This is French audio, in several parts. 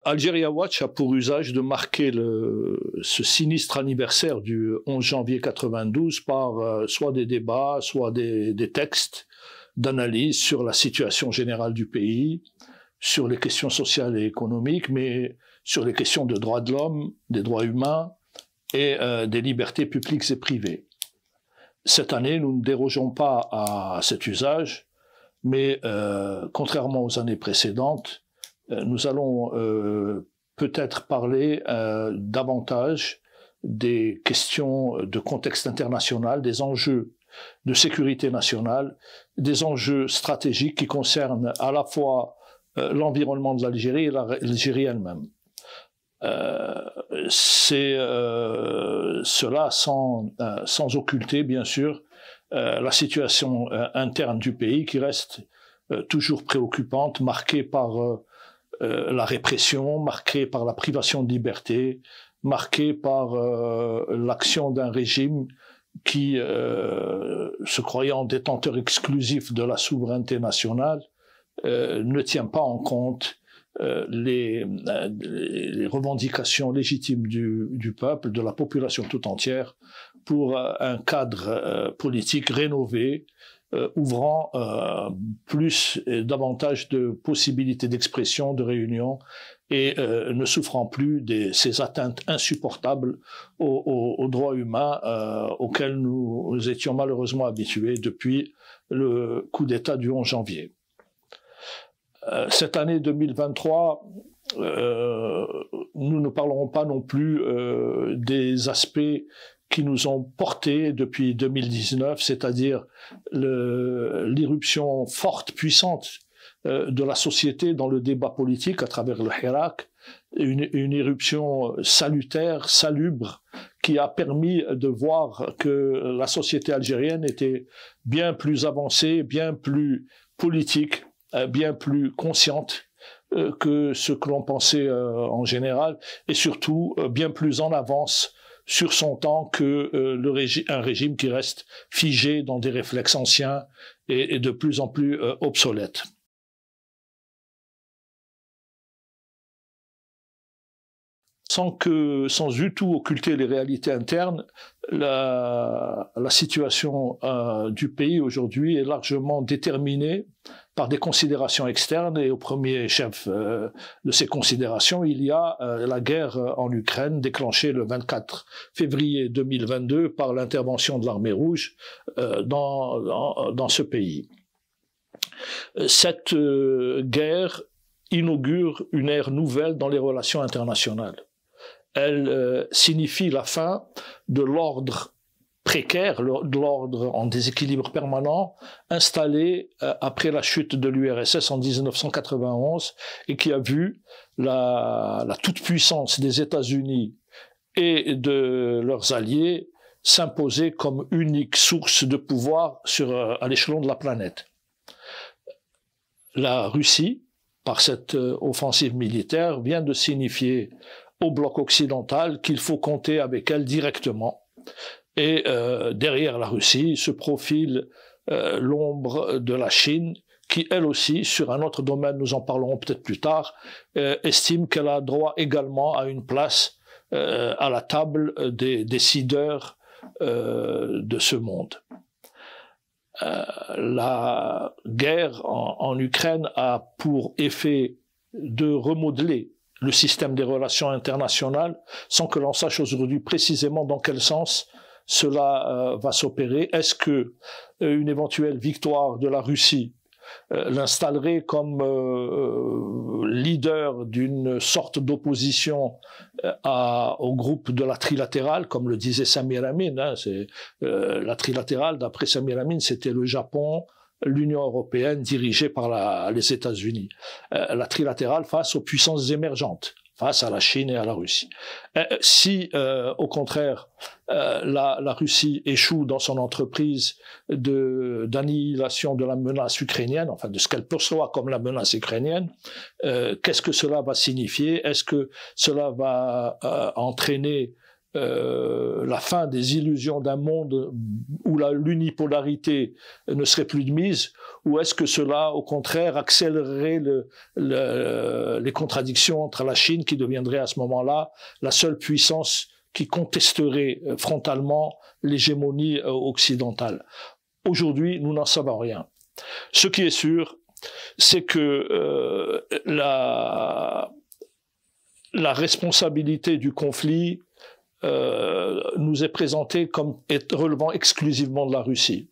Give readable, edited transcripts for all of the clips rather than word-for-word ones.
Algeria Watch a pour usage de marquer ce sinistre anniversaire du 11 janvier 92 par soit des débats, soit des textes d'analyse sur la situation générale du pays, sur les questions sociales et économiques, mais sur les questions de droits de l'homme, des droits humains et des libertés publiques et privées. Cette année, nous ne dérogeons pas à cet usage, mais contrairement aux années précédentes, nous allons peut-être parler davantage des questions de contexte international, des enjeux de sécurité nationale, des enjeux stratégiques qui concernent à la fois l'environnement de l'Algérie et l'Algérie elle-même. C'est cela sans occulter, bien sûr, la situation interne du pays qui reste toujours préoccupante, marquée par la répression, marquée par la privation de liberté, marquée par l'action d'un régime qui, se croyant détenteur exclusif de la souveraineté nationale, ne tient pas en compte les revendications légitimes du peuple, de la population tout entière, pour un cadre politique rénové, ouvrant plus et davantage de possibilités d'expression, de réunion, et ne souffrant plus de ces atteintes insupportables aux droits humains auxquels nous étions malheureusement habitués depuis le coup d'État du 11 janvier. Cette année 2023, nous ne parlerons pas non plus des aspects qui nous ont portés depuis 2019, c'est-à-dire l'irruption forte, puissante de la société dans le débat politique à travers le Hirak, une irruption salutaire, salubre, qui a permis de voir que la société algérienne était bien plus avancée, bien plus politique, bien plus consciente que ce que l'on pensait en général, et surtout bien plus en avance sur son temps que un régime qui reste figé dans des réflexes anciens et de plus en plus obsolètes. Sans du tout occulter les réalités internes, la situation du pays aujourd'hui est largement déterminée par des considérations externes, et au premier chef de ces considérations, il y a la guerre en Ukraine déclenchée le 24 février 2022 par l'intervention de l'armée rouge dans ce pays. Cette guerre inaugure une ère nouvelle dans les relations internationales. Elle signifie la fin de l'ordre précaire, de l'ordre en déséquilibre permanent, installé après la chute de l'URSS en 1991, et qui a vu la toute-puissance des États-Unis et de leurs alliés s'imposer comme unique source de pouvoir à l'échelon de la planète. La Russie, par cette offensive militaire, vient de signifier au bloc occidental qu'il faut compter avec elle directement. Et derrière la Russie se profile l'ombre de la Chine, qui elle aussi, sur un autre domaine, nous en parlerons peut-être plus tard, estime qu'elle a droit également à une place à la table des décideurs de ce monde. La guerre en Ukraine a pour effet de remodeler le système des relations internationales, sans que l'on sache aujourd'hui précisément dans quel sens cela va s'opérer. Est-ce que une éventuelle victoire de la Russie l'installerait comme leader d'une sorte d'opposition au groupe de la trilatérale, comme le disait Samir Amin, la trilatérale, d'après Samir Amin, c'était le Japon, l'Union européenne dirigée par les États-Unis. La trilatérale face aux puissances émergentes, face à la Chine et à la Russie. Si, au contraire, la Russie échoue dans son entreprise d'annihilation de la menace ukrainienne, enfin de ce qu'elle perçoit comme la menace ukrainienne, qu'est-ce que cela va signifier? Est-ce que cela va entraîner la fin des illusions d'un monde où l'unipolarité ne serait plus de mise, ou est-ce que cela, au contraire, accélérerait les contradictions entre la Chine, qui deviendrait à ce moment-là la seule puissance qui contesterait frontalement l'hégémonie occidentale? Aujourd'hui, nous n'en savons rien. Ce qui est sûr, c'est que la responsabilité du conflit nous est présentée comme relevant exclusivement de la Russie.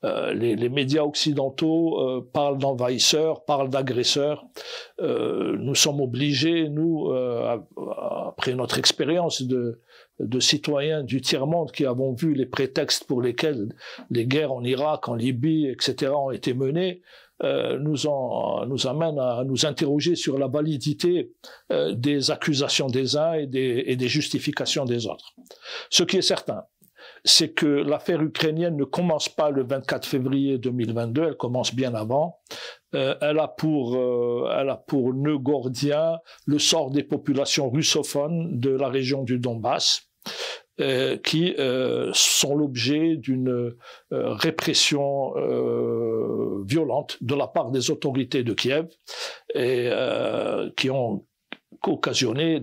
Les médias occidentaux parlent d'envahisseurs, parlent d'agresseurs. Nous sommes obligés, nous, après notre expérience de citoyens du tiers-monde qui avons vu les prétextes pour lesquels les guerres en Irak, en Libye, etc. ont été menées, nous amène à nous interroger sur la validité des accusations des uns et des justifications des autres. Ce qui est certain, c'est que l'affaire ukrainienne ne commence pas le 24 février 2022, elle commence bien avant. Elle a pour nœud gordien le sort des populations russophones de la région du Donbass, qui sont l'objet d'une répression violente de la part des autorités de Kiev et qui ont occasionné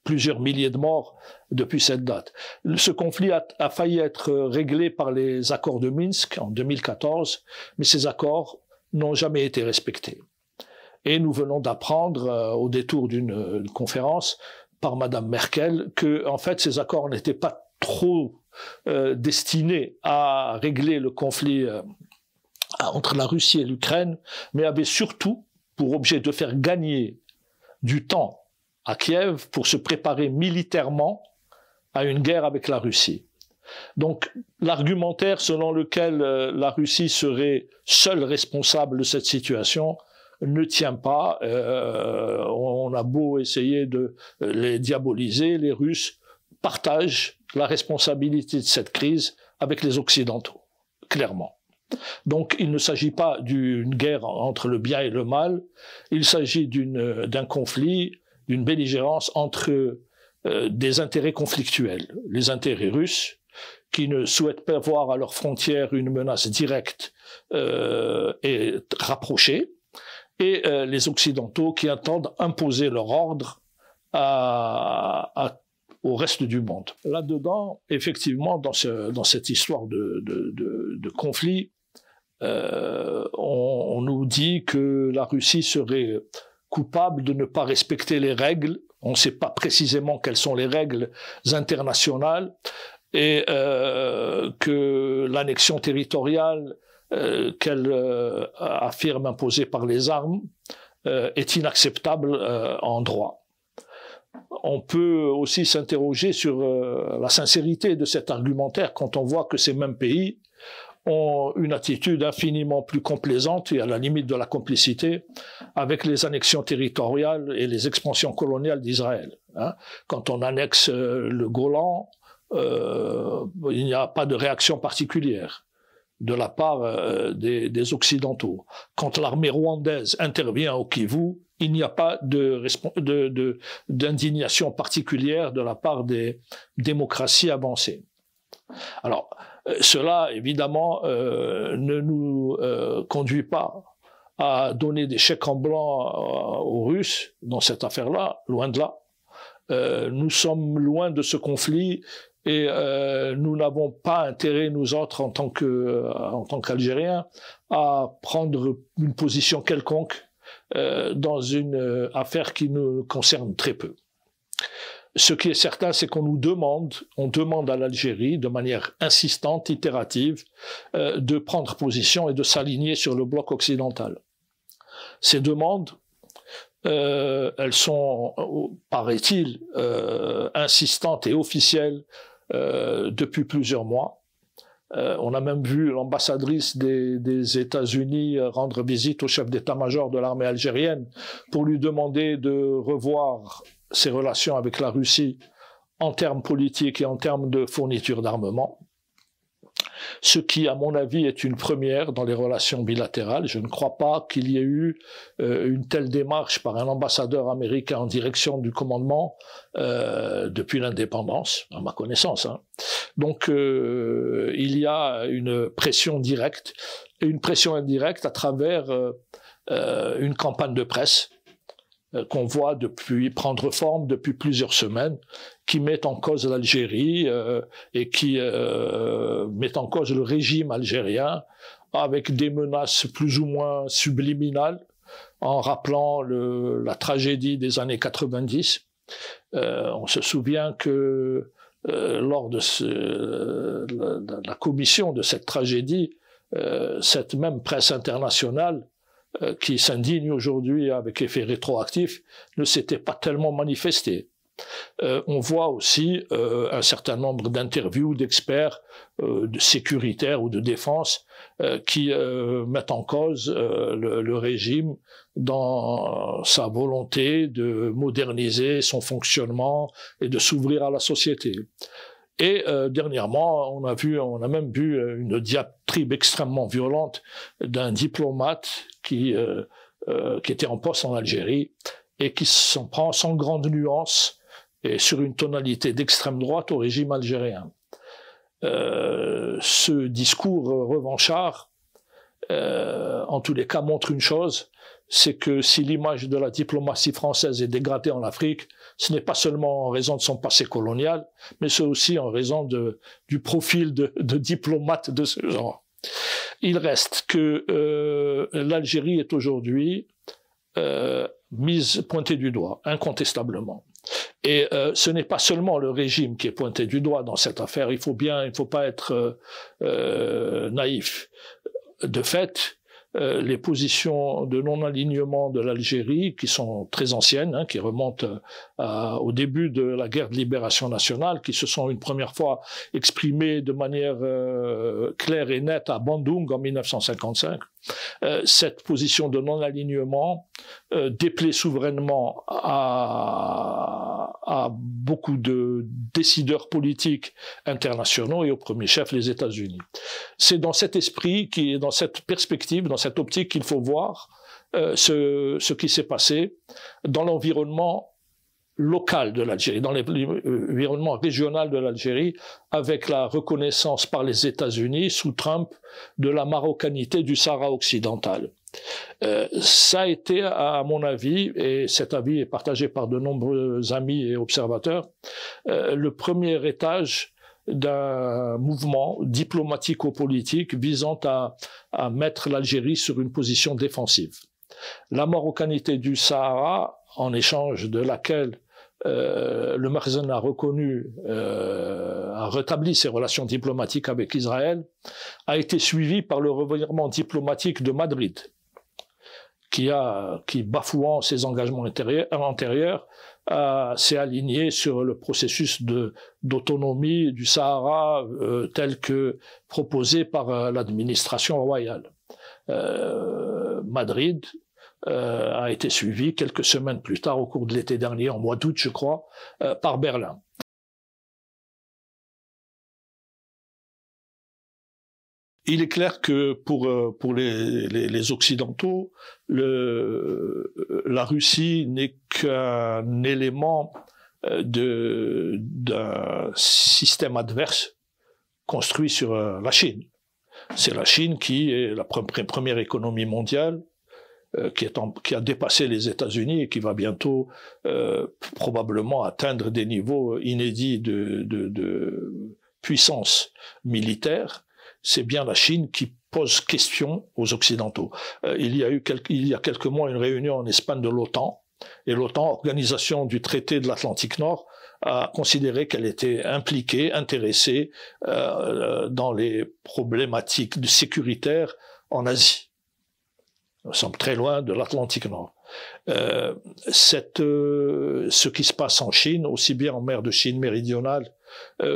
plusieurs milliers de morts depuis cette date. Ce conflit a failli être réglé par les accords de Minsk en 2014, mais ces accords n'ont jamais été respectés. Et nous venons d'apprendre, au détour d'une conférence, par Madame Merkel, que en fait ces accords n'étaient pas trop destinés à régler le conflit entre la Russie et l'Ukraine, mais avaient surtout pour objet de faire gagner du temps à Kiev pour se préparer militairement à une guerre avec la Russie. Donc l'argumentaire selon lequel la Russie serait seule responsable de cette situation ne tient pas. On a beau essayer de les diaboliser, les Russes partagent la responsabilité de cette crise avec les Occidentaux, clairement. Donc il ne s'agit pas d'une guerre entre le bien et le mal, il s'agit d'un conflit, d'une belligérance entre des intérêts conflictuels. Les intérêts russes, qui ne souhaitent pas voir à leurs frontières une menace directe et rapprochée, et les Occidentaux qui entendent imposer leur ordre au reste du monde. Là-dedans, effectivement, dans cette histoire de conflit, on nous dit que la Russie serait coupable de ne pas respecter les règles. On ne sait pas précisément quelles sont les règles internationales et que l'annexion territoriale qu'elle affirme imposée par les armes est inacceptable en droit. On peut aussi s'interroger sur la sincérité de cet argumentaire quand on voit que ces mêmes pays ont une attitude infiniment plus complaisante et à la limite de la complicité avec les annexions territoriales et les expansions coloniales d'Israël. Quand on annexe le Golan, il n'y a pas de réaction particulière de la part des Occidentaux. Quand l'armée rwandaise intervient au Kivu, il n'y a pas d'indignation particulière de la part des démocraties avancées. Alors, cela, évidemment, ne nous conduit pas à donner des chèques en blanc aux Russes dans cette affaire-là, loin de là. Nous sommes loin de ce conflit et nous n'avons pas intérêt, nous autres, en tant qu'Algériens, à prendre une position quelconque dans une affaire qui nous concerne très peu. Ce qui est certain, c'est qu'on demande à l'Algérie, de manière insistante, itérative, de prendre position et de s'aligner sur le bloc occidental. Ces demandes, elles sont, paraît-il, insistantes et officielles depuis plusieurs mois. On a même vu l'ambassadrice des États-Unis rendre visite au chef d'état-major de l'armée algérienne pour lui demander de revoir ses relations avec la Russie en termes politiques et en termes de fourniture d'armement. ce qui, à mon avis, est une première dans les relations bilatérales. Je ne crois pas qu'il y ait eu une telle démarche par un ambassadeur américain en direction du commandement depuis l'indépendance, à ma connaissance. Hein. Donc, il y a une pression directe et une pression indirecte à travers une campagne de presse qu'on voit prendre forme depuis plusieurs semaines, qui met en cause l'Algérie et qui met en cause le régime algérien avec des menaces plus ou moins subliminales, en rappelant la tragédie des années 90. On se souvient que lors de la commission de cette tragédie, cette même presse internationale qui s'indigne aujourd'hui avec effet rétroactif, ne s'était pas tellement manifesté. On voit aussi un certain nombre d'interviews d'experts sécuritaires ou de défense qui mettent en cause le régime dans sa volonté de moderniser son fonctionnement et de s'ouvrir à la société. Et dernièrement, on a même vu une diatribe extrêmement violente d'un diplomate qui était en poste en Algérie et qui s'en prend sans grande nuance et sur une tonalité d'extrême droite au régime algérien. Ce discours revanchard, en tous les cas, montre une chose, c'est que si l'image de la diplomatie française est dégradée en Afrique, ce n'est pas seulement en raison de son passé colonial, mais c'est aussi en raison du profil de diplomate de ce genre. Il reste que l'Algérie est aujourd'hui pointée du doigt, incontestablement. Et ce n'est pas seulement le régime qui est pointé du doigt dans cette affaire, il faut pas être naïf. De fait, les positions de non-alignement de l'Algérie, qui sont très anciennes, hein, qui remontent au début de la guerre de libération nationale, qui se sont une première fois exprimées de manière claire et nette à Bandung en 1955. Cette position de non-alignement déplaît souverainement à beaucoup de décideurs politiques internationaux et au premier chef les États-Unis. C'est dans cet esprit, dans cette perspective, dans cette optique qu'il faut voir ce qui s'est passé dans l'environnement local de l'Algérie, dans l'environnement régional de l'Algérie, avec la reconnaissance par les États-Unis, sous Trump, de la marocanité du Sahara occidental. Ça a été, à mon avis, et cet avis est partagé par de nombreux amis et observateurs, le premier étage d'un mouvement diplomatico-politique visant à mettre l'Algérie sur une position défensive. La marocanité du Sahara, en échange de laquelle le Makhzen a rétabli ses relations diplomatiques avec Israël, a été suivi par le revirement diplomatique de Madrid, qui bafouant ses engagements antérieurs, s'est aligné sur le processus d'autonomie du Sahara tel que proposé par l'administration royale. Madrid a été suivi quelques semaines plus tard, au cours de l'été dernier, en mois d'août, je crois, par Berlin. Il est clair que pour les Occidentaux, la Russie n'est qu'un élément d'un système adverse construit sur la Chine. C'est la Chine qui est la première économie mondiale, qui a dépassé les États-Unis et qui va bientôt probablement atteindre des niveaux inédits de puissance militaire. C'est bien la Chine qui pose question aux Occidentaux. Il y a quelques mois une réunion en Espagne de l'OTAN, et l'OTAN, organisation du traité de l'Atlantique Nord, a considéré qu'elle était impliquée, intéressée dans les problématiques sécuritaires en Asie. Nous sommes très loin de l'Atlantique Nord. Ce qui se passe en Chine, aussi bien en mer de Chine méridionale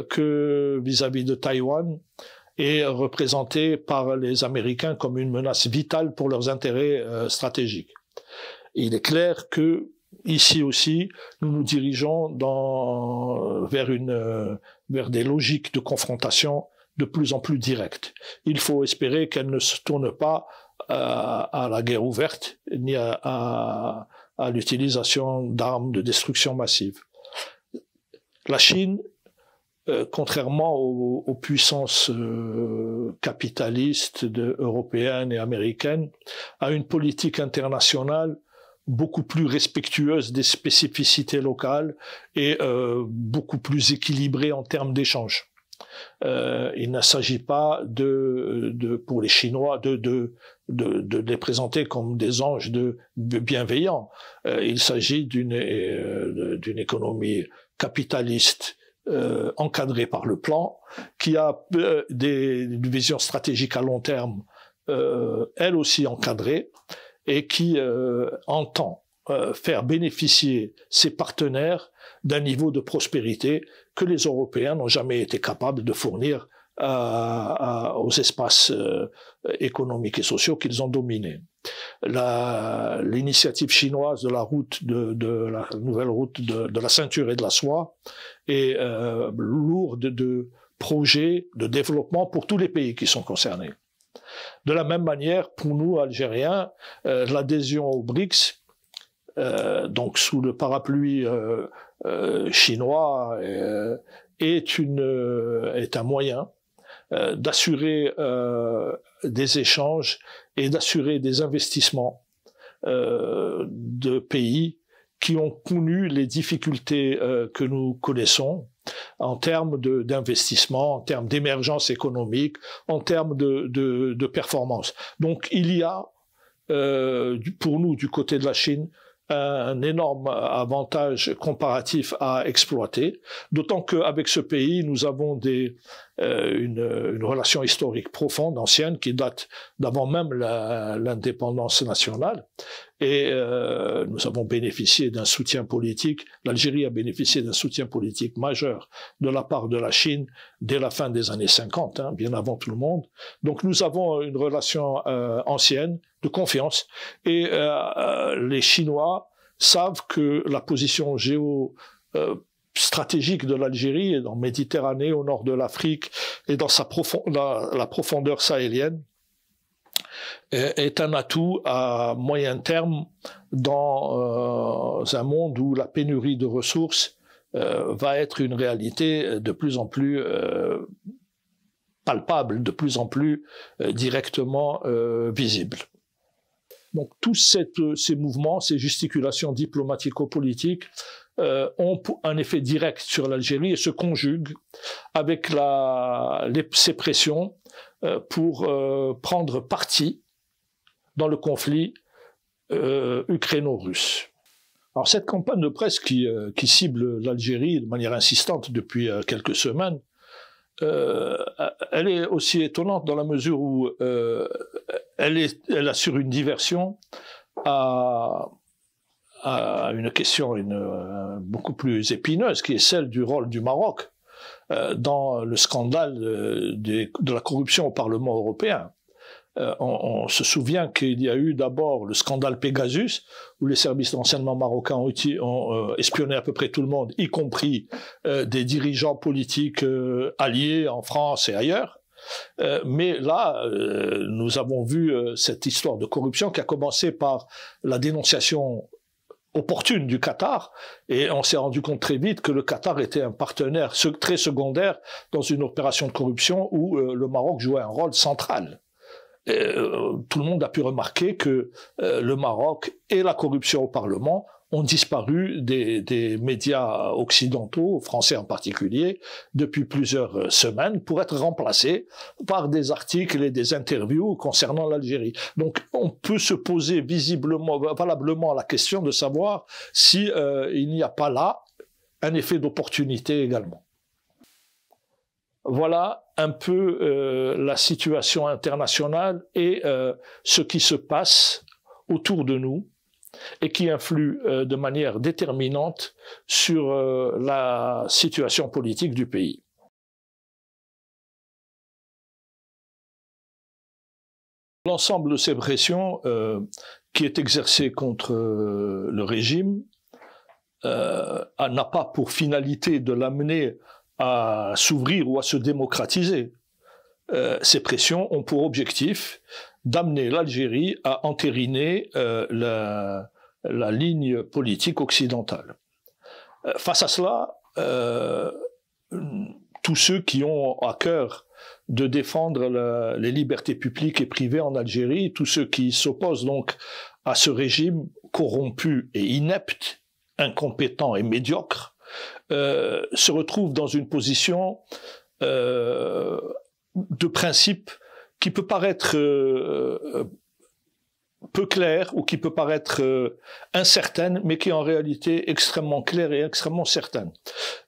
que vis-à-vis de Taïwan, est représenté par les Américains comme une menace vitale pour leurs intérêts stratégiques. Il est clair que ici aussi, nous nous dirigeons vers des logiques de confrontation de plus en plus directe. Il faut espérer qu'elle ne se tourne pas à la guerre ouverte, ni à l'utilisation d'armes de destruction massive. La Chine, contrairement aux puissances capitalistes européennes et américaines, a une politique internationale beaucoup plus respectueuse des spécificités locales et beaucoup plus équilibrée en termes d'échanges. Il ne s'agit pas pour les Chinois de les présenter comme des anges bienveillants. Il s'agit d'une économie capitaliste encadrée par le plan, qui a une vision stratégique à long terme, elle aussi encadrée, et qui entend faire bénéficier ses partenaires d'un niveau de prospérité que les Européens n'ont jamais été capables de fournir aux espaces économiques et sociaux qu'ils ont dominés. L'initiative chinoise de la nouvelle route de la ceinture et de la soie est lourde de projets de développement pour tous les pays qui sont concernés. De la même manière, pour nous, Algériens, l'adhésion aux BRICS, donc sous le parapluie chinois, est un moyen d'assurer des échanges et d'assurer des investissements de pays qui ont connu les difficultés que nous connaissons en termes d'investissement, en termes d'émergence économique, en termes de performance. Donc il y a pour nous, du côté de la Chine, un énorme avantage comparatif à exploiter, d'autant qu'avec ce pays, nous avons une relation historique profonde, ancienne, qui date d'avant même l'indépendance nationale, et nous avons bénéficié d'un soutien politique, l'Algérie a bénéficié d'un soutien politique majeur de la part de la Chine dès la fin des années 50, bien avant tout le monde. Donc nous avons une relation ancienne, de confiance, et les Chinois savent que la position stratégique de l'Algérie, en Méditerranée, au nord de l'Afrique, et dans la profondeur sahélienne, est un atout à moyen terme dans un monde où la pénurie de ressources va être une réalité de plus en plus palpable, de plus en plus directement visible. Donc tous ces mouvements, ces gesticulations diplomatico-politiques ont un effet direct sur l'Algérie et se conjuguent avec ces pressions pour prendre parti dans le conflit ukraino-russe. Alors cette campagne de presse qui cible l'Algérie de manière insistante depuis quelques semaines, elle est aussi étonnante dans la mesure où elle assure une diversion à une question beaucoup plus épineuse, qui est celle du rôle du Maroc dans le scandale de la corruption au Parlement européen. On se souvient qu'il y a eu d'abord le scandale Pegasus, où les services de renseignement marocains ont espionné à peu près tout le monde, y compris des dirigeants politiques alliés en France et ailleurs. Mais là, nous avons vu cette histoire de corruption qui a commencé par la dénonciation opportune du Qatar, et on s'est rendu compte très vite que le Qatar était un partenaire très secondaire dans une opération de corruption où le Maroc jouait un rôle central. Tout le monde a pu remarquer que le Maroc et la corruption au Parlement ont disparu des médias occidentaux, français en particulier, depuis plusieurs semaines pour être remplacés par des articles et des interviews concernant l'Algérie. Donc on peut se poser valablement la question de savoir si il n'y a pas là un effet d'opportunité également. Voilà un peu la situation internationale et ce qui se passe autour de nous et qui influe de manière déterminante sur la situation politique du pays. L'ensemble de ces pressions qui est exercée contre le régime n'a pas pour finalité de l'amener à s'ouvrir ou à se démocratiser. ces pressions ont pour objectif d'amener l'Algérie à entériner la ligne politique occidentale. Face à cela, tous ceux qui ont à cœur de défendre les libertés publiques et privées en Algérie, tous ceux qui s'opposent donc à ce régime corrompu et inepte, incompétent et médiocre, se retrouvent dans une position de principe qui peut paraître peu claire ou qui peut paraître incertaine, mais qui est en réalité extrêmement claire et extrêmement certaine.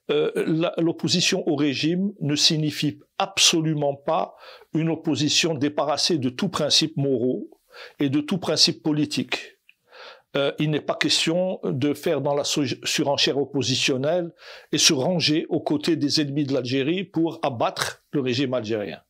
L'opposition au régime ne signifie absolument pas une opposition débarrassée de tout principe moraux et de tout principe politique. Il n'est pas question de faire dans la surenchère oppositionnelle et se ranger aux côtés des ennemis de l'Algérie pour abattre le régime algérien.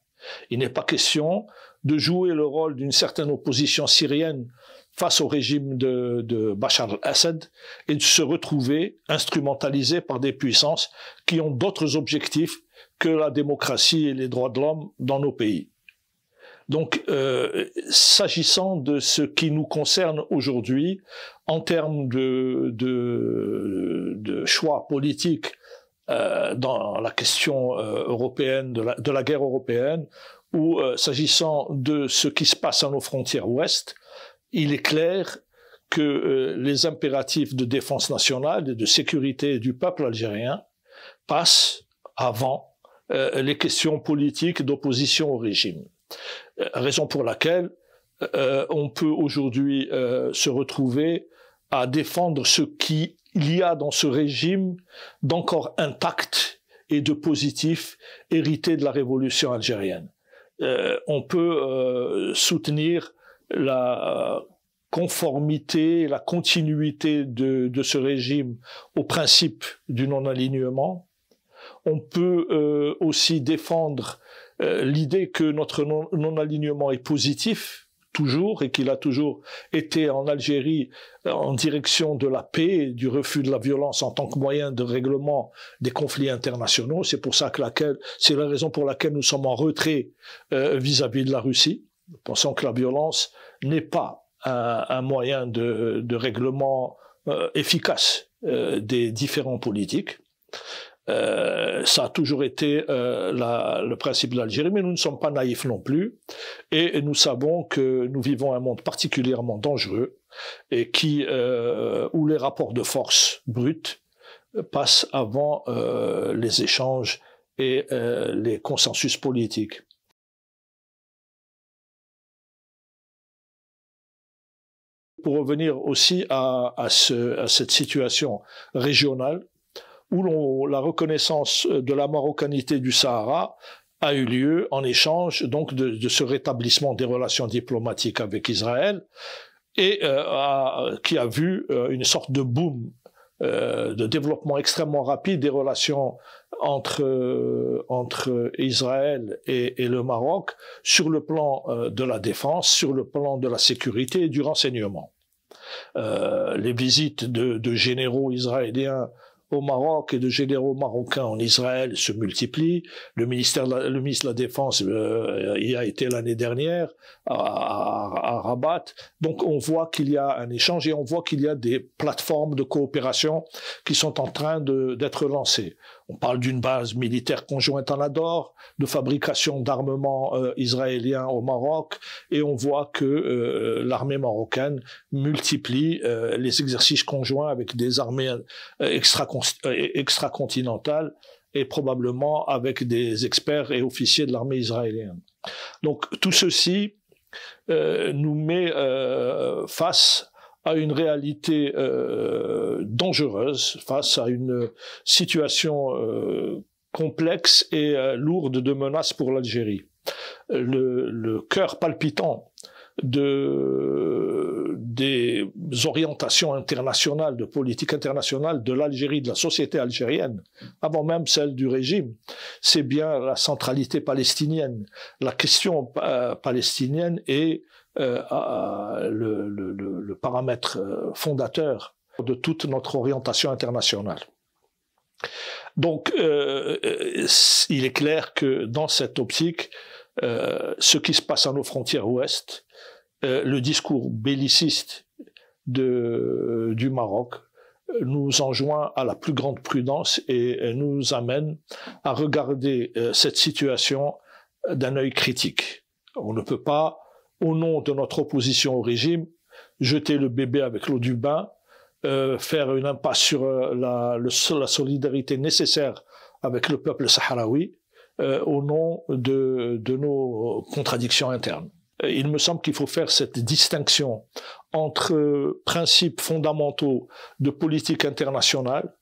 Il n'est pas question de jouer le rôle d'une certaine opposition syrienne face au régime de Bachar al-Assad et de se retrouver instrumentalisé par des puissances qui ont d'autres objectifs que la démocratie et les droits de l'homme dans nos pays. Donc, s'agissant de ce qui nous concerne aujourd'hui, en termes de choix politiques dans la question européenne, de la guerre européenne, ou s'agissant de ce qui se passe à nos frontières ouest, il est clair que les impératifs de défense nationale et de sécurité du peuple algérien passent avant les questions politiques d'opposition au régime. Raison pour laquelle on peut aujourd'hui se retrouver à défendre ce qu'il y a dans ce régime d'encore intact et de positif hérité de la révolution algérienne. On peut soutenir la conformité, la continuité de ce régime au principe du non-alignement. On peut aussi défendre l'idée que notre non-alignement est positif, toujours, et qu'il a toujours été en Algérie en direction de la paix et du refus de la violence en tant que moyen de règlement des conflits internationaux. C'est pour ça que c'est la raison pour laquelle nous sommes en retrait vis-à-vis de la Russie. Nous pensons que la violence n'est pas un moyen de règlement efficace des différents politiques. Ça a toujours été le principe de l'Algérie, mais nous ne sommes pas naïfs non plus, et nous savons que nous vivons un monde particulièrement dangereux et où les rapports de force bruts passent avant les échanges et les consensus politiques. Pour revenir aussi à cette situation régionale, où la reconnaissance de la marocanité du Sahara a eu lieu en échange donc de ce rétablissement des relations diplomatiques avec Israël et qui a vu une sorte de boom, de développement extrêmement rapide des relations entre Israël et le Maroc sur le plan de la défense, sur le plan de la sécurité et du renseignement. Les visites de généraux israéliens au Maroc et de généraux marocains en Israël se multiplient. Le ministre de la Défense y a été l'année dernière à Rabat. Donc on voit qu'il y a un échange et on voit qu'il y a des plateformes de coopération qui sont en train d'être lancées. On parle d'une base militaire conjointe en Nador, de fabrication d'armements israéliens au Maroc, et on voit que l'armée marocaine multiplie les exercices conjoints avec des armées extracontinentales et probablement avec des experts et officiers de l'armée israélienne. Donc tout ceci nous met face à une réalité dangereuse, face à une situation complexe et lourde de menaces pour l'Algérie. Le cœur palpitant des orientations internationales, de politique internationale de l'Algérie, de la société algérienne, avant même celle du régime, c'est bien la centralité palestinienne. La question palestinienne est le paramètre fondateur de toute notre orientation internationale. Donc, il est clair que dans cette optique, ce qui se passe à nos frontières ouest, le discours belliciste du Maroc nous enjoint à la plus grande prudence et nous amène à regarder cette situation d'un œil critique. On ne peut pas, au nom de notre opposition au régime, jeter le bébé avec l'eau du bain, faire une impasse sur la solidarité nécessaire avec le peuple sahraoui au nom de nos contradictions internes. Il me semble qu'il faut faire cette distinction entre principes fondamentaux de politique internationale,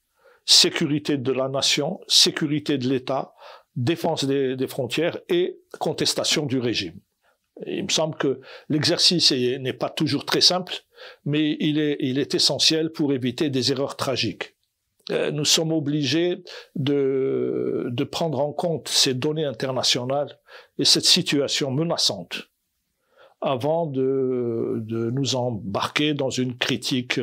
sécurité de la nation, sécurité de l'État, défense des frontières et contestation du régime. Il me semble que l'exercice n'est pas toujours très simple, mais il est essentiel pour éviter des erreurs tragiques. Nous sommes obligés de prendre en compte ces données internationales et cette situation menaçante avant de nous embarquer dans une critique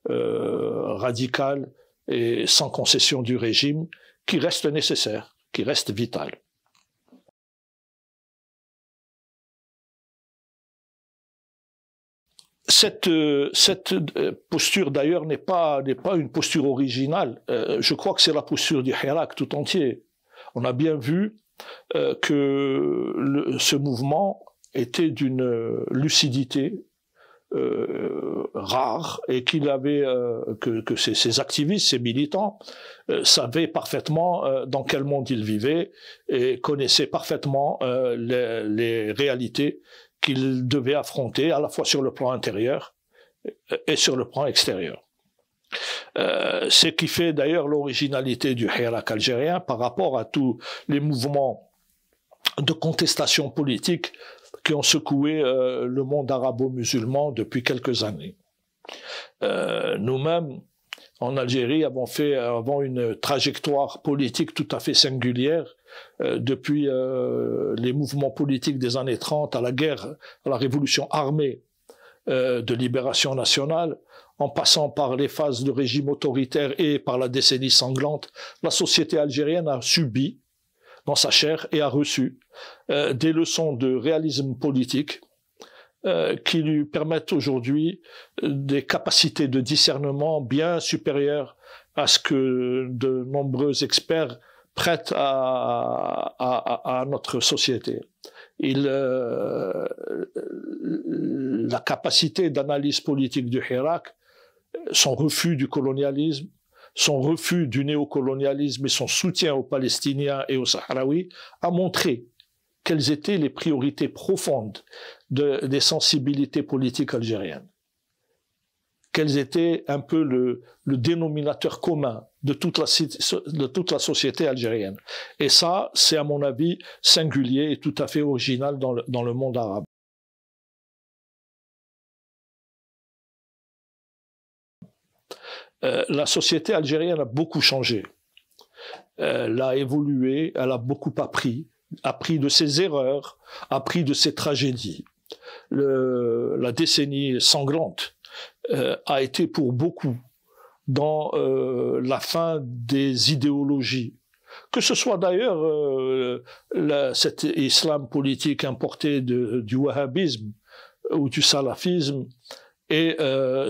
radicale et sans concession du régime qui reste nécessaire, qui reste vitale. Cette posture d'ailleurs n'est pas une posture originale. Je crois que c'est la posture du Hirak tout entier. On a bien vu que ce mouvement était d'une lucidité rare et qu'il avait que ces activistes, ces militants savaient parfaitement dans quel monde ils vivaient et connaissaient parfaitement les réalités qu'ils devaient affronter à la fois sur le plan intérieur et sur le plan extérieur. Ce qui fait d'ailleurs l'originalité du Hirak algérien par rapport à tous les mouvements de contestation politique qui ont secoué le monde arabo-musulman depuis quelques années. Nous-mêmes, en Algérie, avons une trajectoire politique tout à fait singulière depuis les mouvements politiques des années 30 à la guerre, à la révolution armée de libération nationale, en passant par les phases de régime autoritaire et par la décennie sanglante. La société algérienne a subi dans sa chair et a reçu des leçons de réalisme politique qui lui permettent aujourd'hui des capacités de discernement bien supérieures à ce que de nombreux experts prêtent à notre société. La capacité d'analyse politique du Hirak, son refus du colonialisme, son refus du néocolonialisme et son soutien aux Palestiniens et aux Sahraouis a montré quelles étaient les priorités profondes des sensibilités politiques algériennes. Quels étaient un peu le dénominateur commun de toute la société algérienne. Et ça, c'est à mon avis singulier et tout à fait original dans le monde arabe. La société algérienne a beaucoup changé. Elle a évolué, elle a beaucoup appris de ses erreurs, appris de ses tragédies. La décennie sanglante a été pour beaucoup dans la fin des idéologies, que ce soit d'ailleurs cet islam politique importé du wahhabisme ou du salafisme et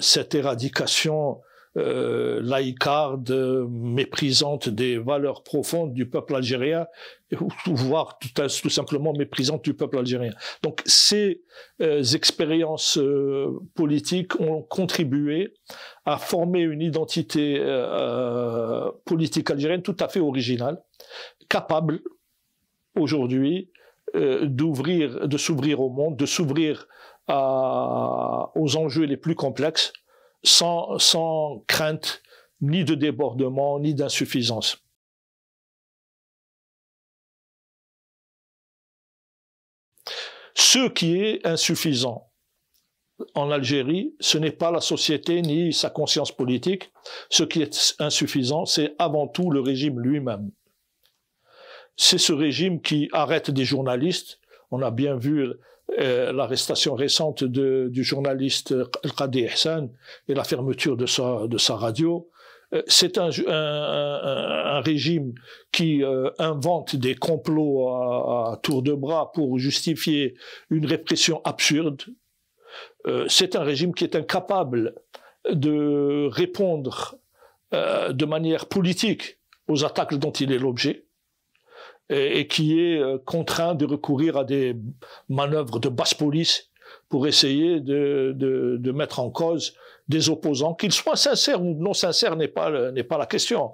cette éradication laïcarde, méprisante des valeurs profondes du peuple algérien, voire tout simplement méprisante du peuple algérien. Donc ces expériences politiques ont contribué à former une identité politique algérienne tout à fait originale, capable aujourd'hui de s'ouvrir au monde, de s'ouvrir aux enjeux les plus complexes, sans crainte ni de débordement, ni d'insuffisance. Ce qui est insuffisant en Algérie, ce n'est pas la société ni sa conscience politique. Ce qui est insuffisant, c'est avant tout le régime lui-même. C'est ce régime qui arrête des journalistes. On a bien vu l'arrestation récente du journaliste El Qadi Ihsan et la fermeture de sa radio, C'est un régime qui invente des complots à tour de bras pour justifier une répression absurde. C'est un régime qui est incapable de répondre de manière politique aux attaques dont il est l'objet et qui est contraint de recourir à des manœuvres de basse police pour essayer de mettre en cause des opposants, qu'ils soient sincères ou non sincères n'est pas la question.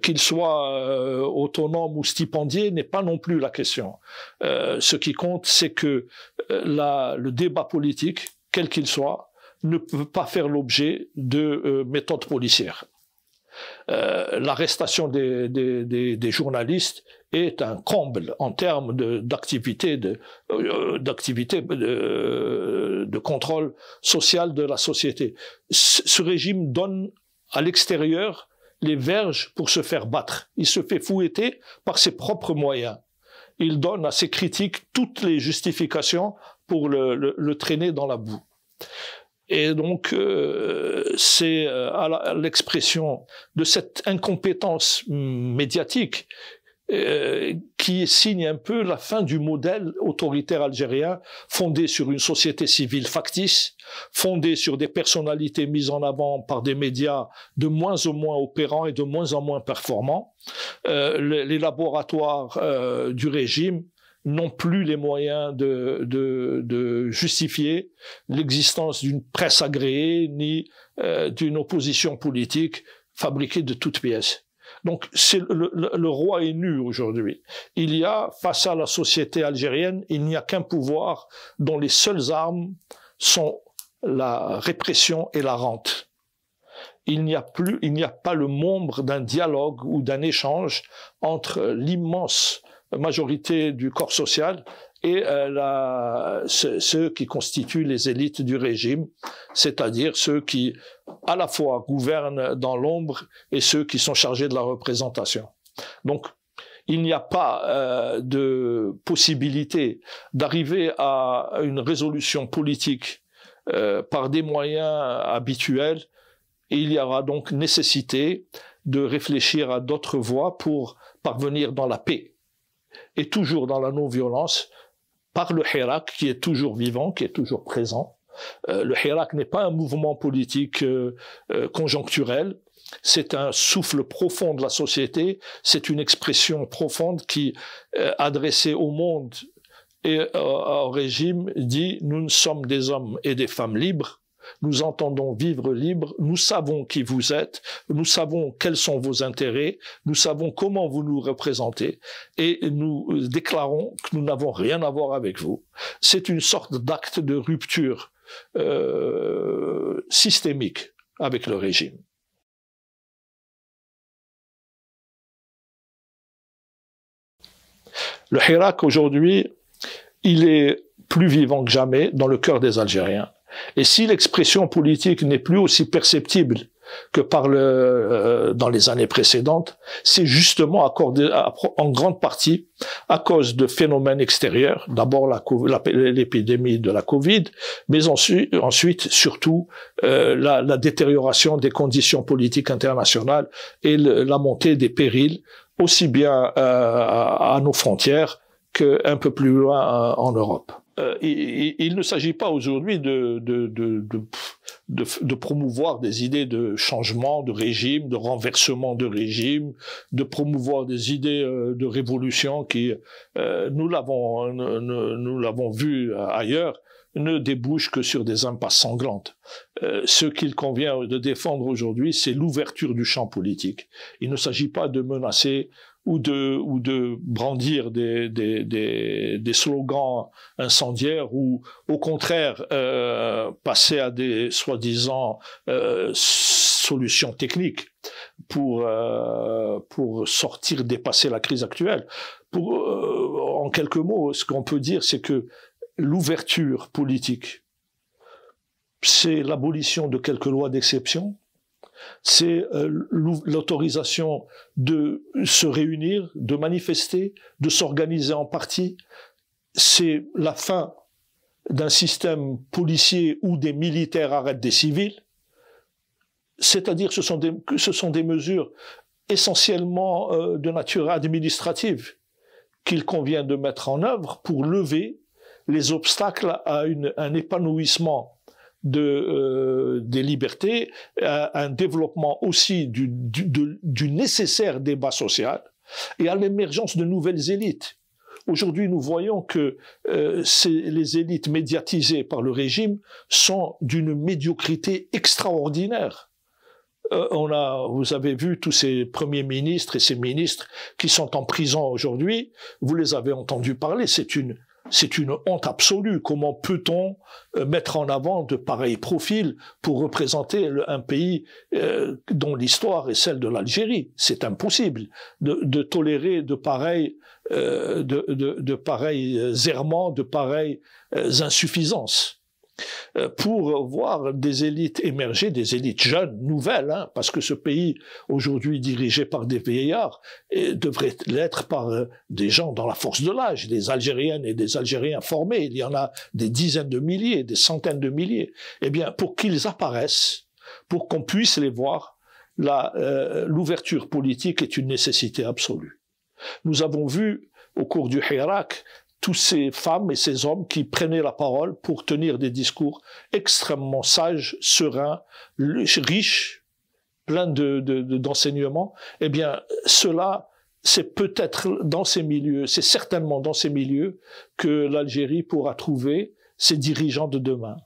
Qu'ils soient autonomes ou stipendiés n'est pas non plus la question. Ce qui compte, c'est que le débat politique, quel qu'il soit, ne peut pas faire l'objet de méthodes policières. L'arrestation des journalistes est un comble en termes d'activité de contrôle social de la société. Ce régime donne à l'extérieur les verges pour se faire battre. Il se fait fouetter par ses propres moyens. Il donne à ses critiques toutes les justifications pour le traîner dans la boue. Et donc, c'est à l'expression de cette incompétence médiatique qui signe un peu la fin du modèle autoritaire algérien, fondé sur une société civile factice, fondé sur des personnalités mises en avant par des médias de moins en moins opérants et de moins en moins performants. Les laboratoires du régime n'ont plus les moyens de justifier l'existence d'une presse agréée ni d'une opposition politique fabriquée de toutes pièces. Donc le roi est nu aujourd'hui. Il y a, face à la société algérienne, il n'y a qu'un pouvoir dont les seules armes sont la répression et la rente. Il n'y a pas le membre d'un dialogue ou d'un échange entre l'immense majorité du corps social et ceux qui constituent les élites du régime, c'est-à-dire ceux qui, à la fois, gouvernent dans l'ombre et ceux qui sont chargés de la représentation. Donc, il n'y a pas de possibilité d'arriver à une résolution politique par des moyens habituels, et il y aura donc nécessité de réfléchir à d'autres voies pour parvenir dans la paix et toujours dans la non-violence, par le Hirak qui est toujours vivant, qui est toujours présent. Le Hirak n'est pas un mouvement politique conjoncturel, c'est un souffle profond de la société, c'est une expression profonde qui, adressée au monde et au régime, dit « Nous sommes des hommes et des femmes libres, nous entendons vivre libres, nous savons qui vous êtes, nous savons quels sont vos intérêts, nous savons comment vous nous représentez et nous déclarons que nous n'avons rien à voir avec vous. » C'est une sorte d'acte de rupture systémique avec le régime. Le Hirak aujourd'hui, il est plus vivant que jamais dans le cœur des Algériens. Et si l'expression politique n'est plus aussi perceptible que dans les années précédentes, c'est justement en grande partie à cause de phénomènes extérieurs. D'abord l'épidémie de la Covid, mais ensuite surtout la détérioration des conditions politiques internationales et la montée des périls, aussi bien à nos frontières qu'un peu plus loin en Europe. Il ne s'agit pas aujourd'hui de promouvoir des idées de changement de régime, de renversement de régime, de promouvoir des idées de révolution qui, nous l'avons vu ailleurs, ne débouchent que sur des impasses sanglantes. Ce qu'il convient de défendre aujourd'hui, c'est l'ouverture du champ politique. Il ne s'agit pas de menacer ou de brandir des slogans incendiaires ou au contraire passer à des soi-disant solutions techniques pour dépasser la crise actuelle. En quelques mots, ce qu'on peut dire, c'est que l'ouverture politique, c'est l'abolition de quelques lois d'exception, c'est l'autorisation de se réunir, de manifester, de s'organiser en parti. C'est la fin d'un système policier où des militaires arrêtent des civils. c'est-à-dire que ce sont des mesures essentiellement de nature administrative qu'il convient de mettre en œuvre pour lever les obstacles à un épanouissement des libertés, à un développement aussi du nécessaire débat social et à l'émergence de nouvelles élites. Aujourd'hui, nous voyons que les élites médiatisées par le régime sont d'une médiocrité extraordinaire. Vous avez vu tous ces premiers ministres et ces ministres qui sont en prison aujourd'hui. Vous les avez entendus parler. C'est une honte absolue. Comment peut-on mettre en avant de pareils profils pour représenter un pays dont l'histoire est celle de l'Algérie? C'est impossible de tolérer de pareils errements, de pareilles insuffisances. Pour voir des élites émerger, des élites jeunes, nouvelles, hein, parce que ce pays, aujourd'hui dirigé par des vieillards, devrait l'être par des gens dans la force de l'âge, des Algériennes et des Algériens formés. Il y en a des dizaines de milliers, des centaines de milliers. Eh bien, pour qu'ils apparaissent, pour qu'on puisse les voir, l'ouverture politique est une nécessité absolue. Nous avons vu, au cours du Hirak, tous ces femmes et ces hommes qui prenaient la parole pour tenir des discours extrêmement sages, sereins, riches, pleins d'enseignements. Eh bien, cela, c'est peut-être dans ces milieux, c'est certainement dans ces milieux que l'Algérie pourra trouver ses dirigeants de demain.